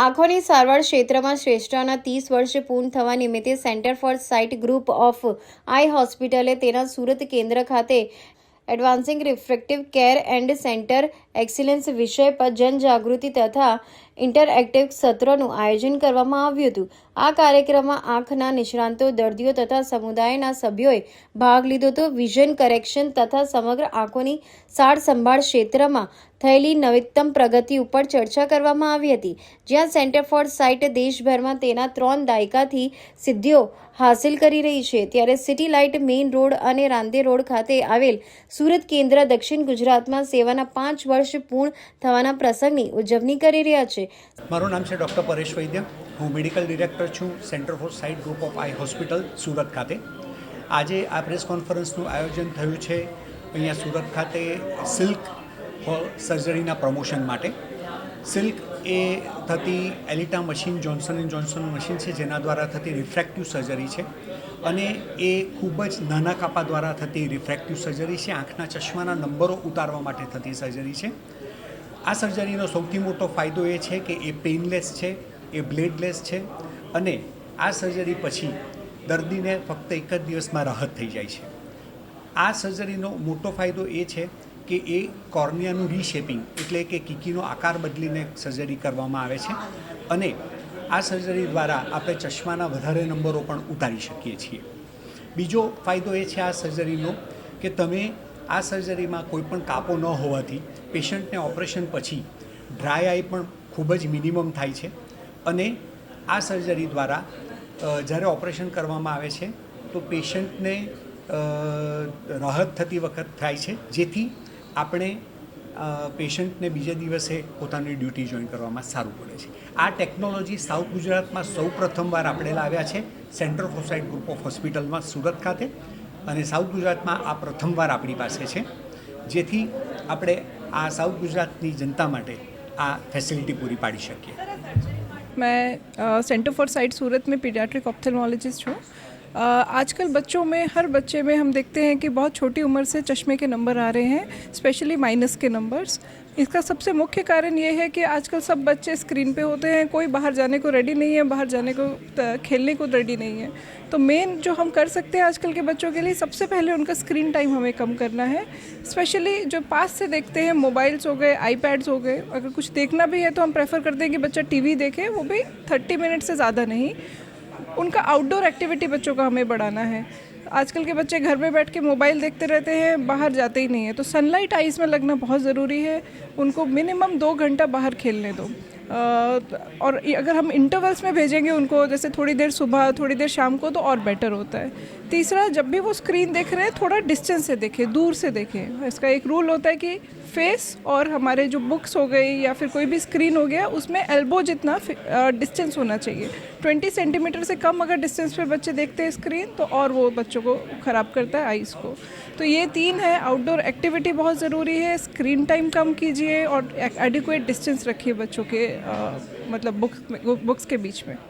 આંખોની સારવાર ક્ષેત્રમાં શ્રેષ્ઠતાના 30 વર્ષ પૂર્ણ થવા નિમિત્તે centre for sight group of eye હોસ્પિટલે તેના સુરત કેન્દ્ર ખાતે advancing refractive care and centre excellence વિષય પર જનજાગૃતિ તથા ઇન્ટરએક્ટિવ સત્રનું આયોજન કરવામાં આવ્યું હતું. આ કાર્યક્રમમાં આંખના નિષ્ણાતો, દર્દીઓ તથા સમુદાયના સભ્યોએ ભાગ લીધો હતો. વિઝન કરેક્શન તથા સમગ્ર આંખોની સારસંભાળ ક્ષેત્રમાં થયેલી નવીનતમ પ્રગતિ ઉપર ચર્ચા કરવામાં આવી હતી. જ્યાં સેન્ટર ફોર સાઇટ દેશભરમાં તેના 3 દાયકાથી સિદ્ધિઓ હાંસિલ કરી રહી છે, ત્યારે સિટી લાઇટ મેઇન રોડ અને રાંદે રોડ ખાતે આવેલ સુરત કેન્દ્ર દક્ષિણ ગુજરાતમાં સેવાના 5 વર્ષ પૂર્ણ થવાના પ્રસંગની ઉજવણી કરી રહ્યા છે. મારું નામ છે ડૉક્ટર પરેશ વૈદ્ય. હું મેડિકલ ડિરેક્ટર છું centre for sight group of I hospital Surat ખાતે. આજે આ પ્રેસ કોન્ફરન્સનું આયોજન થયું છે અહીંયા સુરત ખાતે સિલ્ક સર્જરીના પ્રમોશન માટે. સિલ્ક એ થતી Elita machine, Johnson and Johnson machine છે, જેના દ્વારા થતી રિફ્રેક્ટિવ સર્જરી છે અને એ ખૂબ જ નાના કાપા દ્વારા થતી રિફ્રેક્ટિવ સર્જરી છે. આંખના ચશ્માના નંબરો ઉતારવા માટે થતી સર્જરી છે. આ સર્જરીનો સૌથી મોટો ફાયદો એ છે કે એ પેઇનલેસ છે, એ બ્લેડલેસ છે અને આ સર્જરી પછી દર્દીને ફક્ત એક જ દિવસમાં રાહત થઈ જાય છે. આ સર્જરીનો મોટો ફાયદો એ છે કે એ કોર્નિયાનું રીશેપિંગ એટલે કે કીકીનો આકાર બદલીને સર્જરી કરવામાં આવે છે અને આ સર્જરી દ્વારા આપણે ચશ્માના વધારે નંબરો પણ ઉતારી શકીએ છીએ. બીજો ફાયદો એ છે આ સર્જરીનો કે તમે આ સર્જરીમાં કોઈ પણ કાપો ન હોવાથી પેશન્ટને ઓપરેશન પછી ડ્રાય આઈ પણ ખૂબ જ મિનિમમ થાય છે અને આ સર્જરી દ્વારા જ્યારે ઓપરેશન કરવામાં આવે છે તો પેશન્ટને રાહત થતી વખત થાય છે, જેથી આપણે પેશન્ટને બીજા દિવસે પોતાની ડ્યુટી જોઈન કરવામાં સારું પડે છે. આ ટેકનોલોજી સાઉથ ગુજરાતમાં સૌ પ્રથમવાર આપણે લાવ્યા છે centre for sight group of હોસ્પિટલમાં સુરત ખાતે, અને સાઉથ ગુજરાતમાં આ પ્રથમવાર આપણી પાસે છે, જેથી આપણે આ સાઉથ ગુજરાતની જનતા માટે આ ફેસિલિટી પૂરી પાડી શકીએ. मैं सेंटर फॉर साइट सूरत में पीडियाट्रिक ऑप्थेल्मोलॉजिस्ट हूँ. आजकल बच्चों में, हर बच्चे में हम देखते हैं कि बहुत छोटी उम्र से चश्मे के नंबर आ रहे हैं, स्पेशली माइनस के नंबर्स. इसका सबसे मुख्य कारण ये है कि आजकल सब बच्चे स्क्रीन पे होते हैं, कोई बाहर जाने को रेडी नहीं है, बाहर जाने को खेलने को रेडी नहीं है. तो मेन जो हम कर सकते हैं आजकल के बच्चों के लिए, सबसे पहले उनका स्क्रीन टाइम हमें कम करना है. स्पेशली जो पास से देखते हैं, मोबाइल्स हो गए, आईपैड्स हो गए, अगर कुछ देखना भी है तो हम प्रेफर करते हैं कि बच्चा टीवी देखे, वो भी 30 मिनट से ज़्यादा नहीं. उनका आउटडोर एक्टिविटी बच्चों का हमें बढ़ाना है. आजकल के बच्चे घर में बैठ के मोबाइल देखते रहते हैं, बाहर जाते ही नहीं है. तो सनलाइट आइज़ में लगना बहुत ज़रूरी है. उनको मिनिमम 2 घंटा बाहर खेलने दो. और अगर हम इंटरवल्स में भेजेंगे उनको, जैसे थोड़ी देर सुबह, थोड़ी देर शाम को, तो और बेटर होता है. तीसरा, जब भी वो स्क्रीन देख रहे हैं थोड़ा डिस्टेंस से देखें, दूर से देखें. इसका एक रूल होता है कि फेस और हमारे जो बुक्स हो गई या फिर कोई भी स्क्रीन हो गया, उसमें एल्बो जितना डिस्टेंस होना चाहिए. 20 सेंटीमीटर से कम अगर डिस्टेंस पे बच्चे देखते हैं स्क्रीन, तो और वो बच्चों को ख़राब करता है आइज़ को. तो ये 3 है. आउटडोर एक्टिविटी बहुत ज़रूरी है, स्क्रीन टाइम कम कीजिए और एडिक्वेट डिस्टेंस रखिए बच्चों के मतलब बुक्स के बीच में.